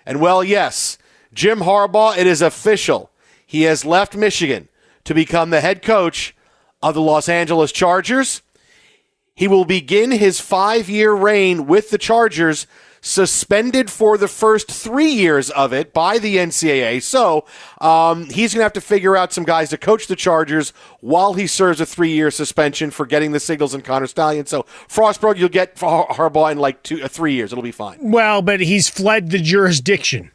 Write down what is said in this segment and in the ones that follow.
And well, yes, Jim Harbaugh, it is official. He has left Michigan to become the head coach of the Los Angeles Chargers. He will begin his 5-year reign with the Chargers, suspended for the first 3 years of it by the NCAA. So he's going to have to figure out some guys to coach the Chargers while he serves a 3-year suspension for getting the signals in Connor Stallion. So Frostburg, you'll get Harbaugh in like 3 years. It'll be fine. Well, but he's fled the jurisdiction.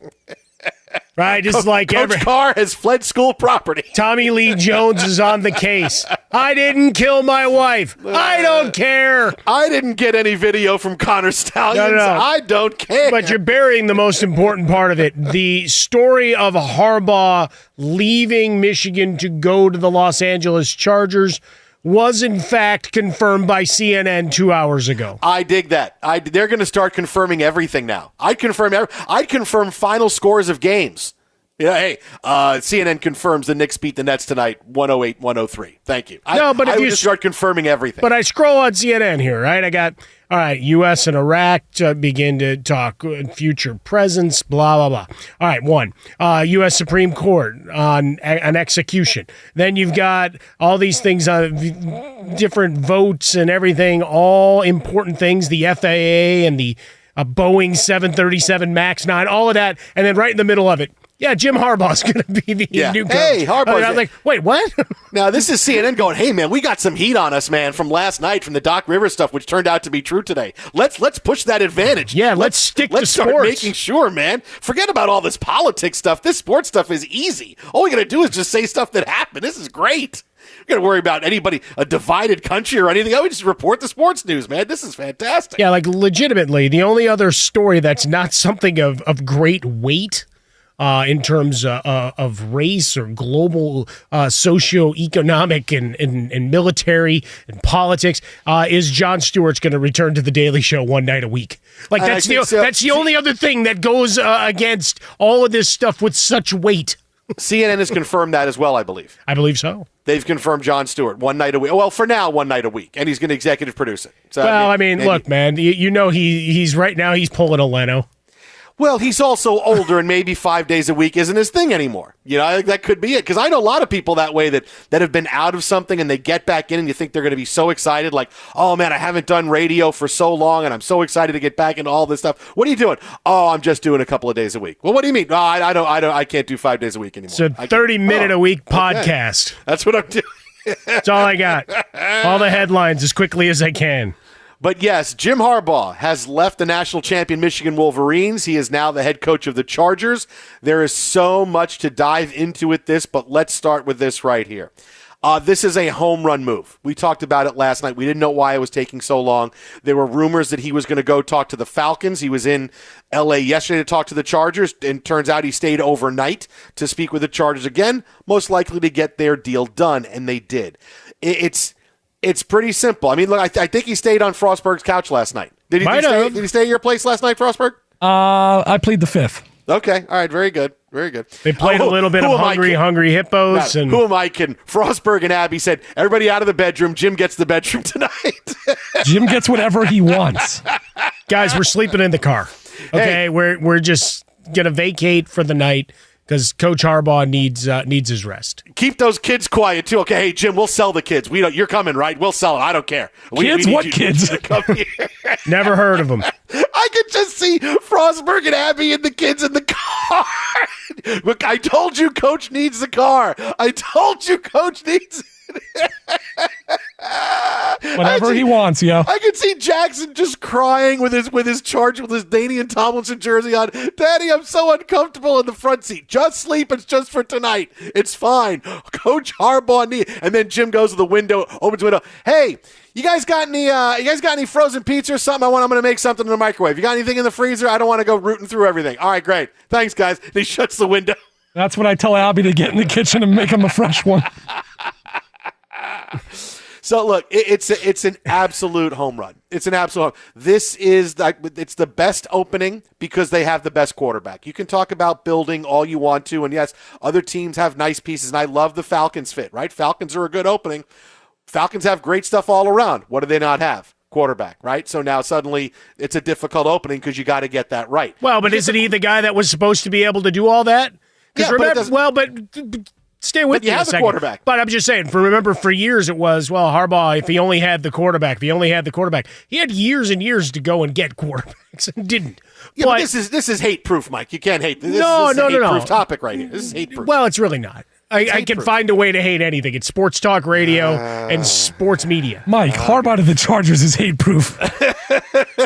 Right, just like Coach Carr has fled school property. Tommy Lee Jones is on the case. I didn't kill my wife. I don't care. I didn't get any video from Connor Stallions. No. I don't care. But you're burying the most important part of it. The story of Harbaugh leaving Michigan to go to the Los Angeles Chargers was in fact confirmed by CNN 2 hours ago. I dig that. They're going to start confirming everything now. I'd confirm final scores of games. Yeah, hey, CNN confirms the Knicks beat the Nets tonight, 108-103. Thank you. I would just start confirming everything. But I scroll on CNN here, right? I got, all right, U.S. and Iraq begin to talk future presence, blah, blah, blah. All right, one, U.S. Supreme Court on an execution. Then you've got all these things on different votes and everything, all important things, the FAA and the Boeing 737 MAX 9, all of that. And then right in the middle of it, yeah, Jim Harbaugh's going to be the new coach. Hey, Harbaugh's. I was like, wait, what? Now, this is CNN going, hey, man, we got some heat on us, man, from last night, from the Doc Rivers stuff, which turned out to be true today. Let's push that advantage. Yeah, let's stick to sports. Let's start making sure, man. Forget about all this politics stuff. This sports stuff is easy. All we got to do is just say stuff that happened. This is great. We're going to worry about anybody, a divided country or anything. I would just report the sports news, man. This is fantastic. Yeah, like legitimately, the only other story that's not something of great weight in terms of race or global socioeconomic and military and politics is Jon Stewart's going to return to The Daily Show one night a week. Like that's the only other thing that goes against all of this stuff with such weight. CNN has confirmed that as well, I believe. I believe so. They've confirmed Jon Stewart one night a week. Well, for now, one night a week, and he's going to executive produce it. So, well, I mean, look, man, you know he's right now he's pulling a Leno. Well, he's also older, and maybe 5 days a week isn't his thing anymore. You know, I think that could be it. Because I know a lot of people that way that have been out of something, and they get back in, and you think they're going to be so excited, like, oh, man, I haven't done radio for so long, and I'm so excited to get back into all this stuff. What are you doing? Oh, I'm just doing a couple of days a week. Well, what do you mean? No, I can't do 5 days a week anymore. It's a 30-minute-a-week podcast. Okay. That's what I'm doing. That's all I got. All the headlines as quickly as I can. But yes, Jim Harbaugh has left the national champion Michigan Wolverines. He is now the head coach of the Chargers. There is so much to dive into with this, but let's start with this right here. This is a home run move. We talked about it last night. We didn't know why it was taking so long. There were rumors that he was going to go talk to the Falcons. He was in L.A. yesterday to talk to the Chargers, and turns out he stayed overnight to speak with the Chargers again, most likely to get their deal done, and they did. It's pretty simple. I mean, look, I think he stayed on Frostberg's couch last night. Did he stay at your place last night, Frostberg? I plead the fifth. Okay. All right. Very good. Very good. They played a little bit of Hungry Hippos. And who am I kidding? Frostberg and Abby said, everybody out of the bedroom. Jim gets the bedroom tonight. Jim gets whatever he wants. Guys, we're sleeping in the car. Okay. Hey. We're just going to vacate for the night. Because Coach Harbaugh needs his rest. Keep those kids quiet, too. Okay, hey, Jim, we'll sell the kids. You're coming, right? We'll sell them. I don't care. Kids? What kids? Never heard of them. I could just see Frostberg and Abby and the kids in the car. Look, I told you Coach needs the car. I told you Coach needs it. Whatever he wants, yo. I could see Jackson just crying with his Danian Tomlinson jersey on. Daddy, I'm so uncomfortable in the front seat. Just sleep. It's just for tonight. It's fine. Coach Harbaugh and then Jim goes to the window, opens the window. Hey, you guys got any frozen pizza or something? I'm going to make something in the microwave. You got anything in the freezer? I don't want to go rooting through everything. All right, great. Thanks, guys. And he shuts the window. That's when I tell Abby to get in the kitchen and make him a fresh one. So look, it's an absolute home run. It's an absolute. It's the best opening because they have the best quarterback. You can talk about building all you want to, and yes, other teams have nice pieces, and I love the Falcons fit. Right, Falcons are a good opening. Falcons have great stuff all around. What do they not have? quarterback, right? So now suddenly it's a difficult opening because you got to get that right. Well, but isn't he the guy that was supposed to be able to do all that? Yeah, but stay with But you me have a the second. quarterback. But I'm just saying, for years it was, well, Harbaugh, if he only had the quarterback, he had years and years to go and get quarterbacks and didn't. Yeah, but this is hate-proof, Mike. You can't hate this. No. This is a hate-proof topic right here. This is hate-proof. Well, it's really not. I can find a way to hate anything. It's sports talk radio and sports media. Mike, Harbaugh to the Chargers is hate proof.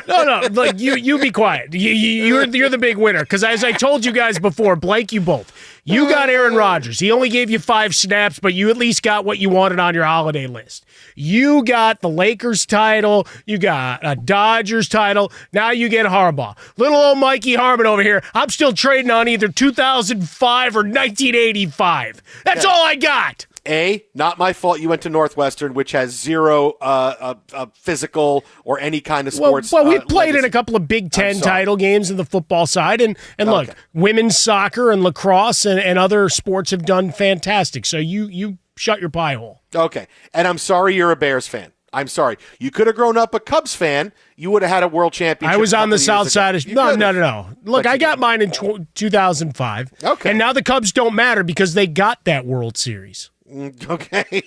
No, like you be quiet. You're the big winner because as I told you guys before, blank you both. You got Aaron Rodgers. He only gave you 5 snaps, but you at least got what you wanted on your holiday list. You got the Lakers title. You got a Dodgers title. Now you get Harbaugh. Little old Mikey Harmon over here. I'm still trading on either 2005 or 1985. That's all I got. Not my fault you went to Northwestern, which has zero physical or any kind of sports. Well, we played in a couple of Big Ten title games in the football side. And look, women's soccer and lacrosse and other sports have done fantastic. So you shut your pie hole. Okay. And I'm sorry you're a Bears fan. I'm sorry. You could have grown up a Cubs fan. You would have had a world championship. I was on the south side of No. Look, I got mine in 2005. Okay. And now the Cubs don't matter because they got that World Series. Okay.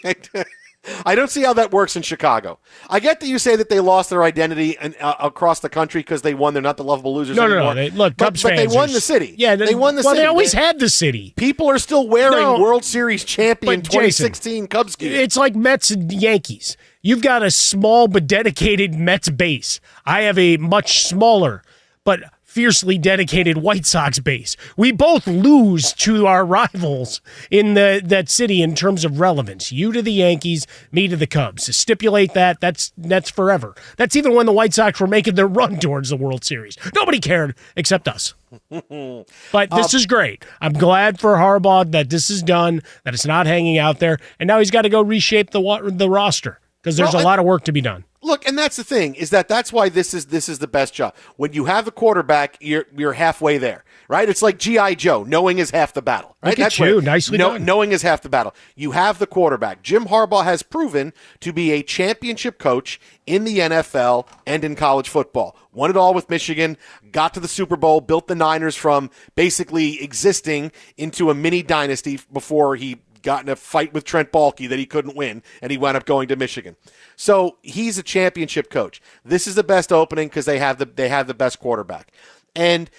I don't see how that works in Chicago. I get that you say that they lost their identity across the country because they won. They're not the lovable losers anymore. No. Cubs but fans they won the city. Yeah, they won the city. Well, they always had the city. People are still wearing World Series champion But 2016 Jason, Cubs gear. It's like Mets and Yankees. You've got a small but dedicated Mets base. I have a much smaller but fiercely dedicated White Sox base. We both lose to our rivals in that city in terms of relevance. You to the Yankees, me to the Cubs. Stipulate that's forever. That's even when the White Sox were making their run towards the World Series. Nobody cared except us. But this is great. I'm glad for Harbaugh that this is done, that it's not hanging out there, and now he's got to go reshape the roster because there's a lot of work to be done. Look, and that's the thing, is that's why this is the best job. When you have a quarterback, you're halfway there, right? It's like G.I. Joe. Knowing is half the battle, right? Look at you. Nicely done. Knowing is half the battle. You have the quarterback. Jim Harbaugh has proven to be a championship coach in the NFL and in college football. Won it all with Michigan, got to the Super Bowl, built the Niners from basically existing into a mini dynasty before he got in a fight with Trent Baalke that he couldn't win, and he wound up going to Michigan. So he's a championship coach. This is the best opening because they have the best quarterback. And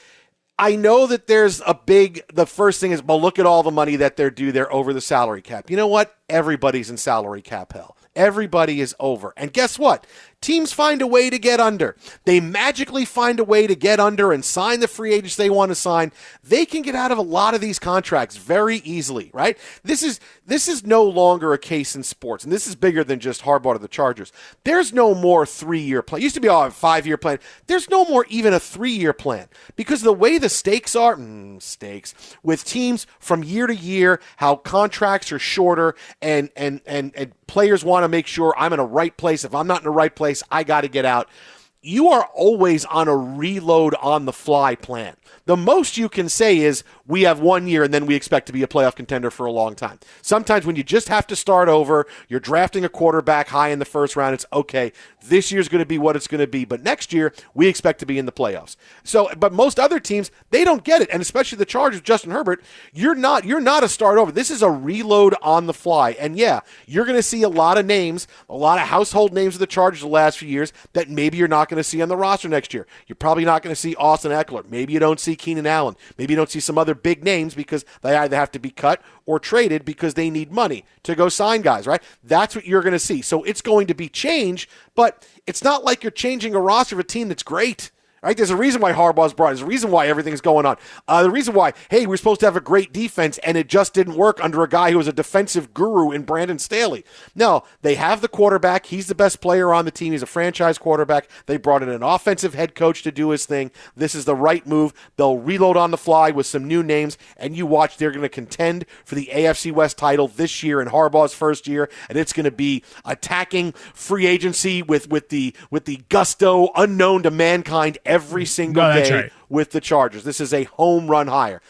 I know that the first thing is, well, look at all the money that they're due. They're over the salary cap. You know what? Everybody's in salary cap hell. Everybody is over. And guess what? Teams find a way to get under. They magically find a way to get under and sign the free agents they want to sign. They can get out of a lot of these contracts very easily, right? This is no longer a case in sports, and this is bigger than just Harbaugh to the Chargers. There's no more 3-year plan. It used to be a 5-year plan. There's no more even a 3-year plan because the way the stakes are, with teams from year to year, how contracts are shorter and players want to make sure I'm in a right place. If I'm not in the right place, I got to get out. You are always on a reload on the fly plan. The most you can say is we have 1 year and then we expect to be a playoff contender for a long time. Sometimes when you just have to start over, you're drafting a quarterback high in the first round, it's okay. This year's going to be what it's going to be, but next year we expect to be in the playoffs. So, but most other teams, they don't get it, and especially the Chargers, Justin Herbert, you're not a start over. This is a reload on the fly. And yeah, you're going to see a lot of names, a lot of household names of the Chargers the last few years that maybe you're not going to see on the roster next year. You're probably not going to see Austin Eckler. Maybe you don't see Keenan Allen. Maybe you don't see some other big names because they either have to be cut or traded because they need money to go sign guys, right? That's what you're going to see. So it's going to be change, but it's not like you're changing a roster of a team that's great. Right? There's a reason why Harbaugh's brought. There's a reason why everything's going on. The reason why, hey, we're supposed to have a great defense, and it just didn't work under a guy who was a defensive guru in Brandon Staley. No, they have the quarterback. He's the best player on the team. He's a franchise quarterback. They brought in an offensive head coach to do his thing. This is the right move. They'll reload on the fly with some new names, and you watch, they're going to contend for the AFC West title this year in Harbaugh's first year, and it's going to be attacking free agency with the gusto unknown to mankind every single day right. with the Chargers. This is a home run hire.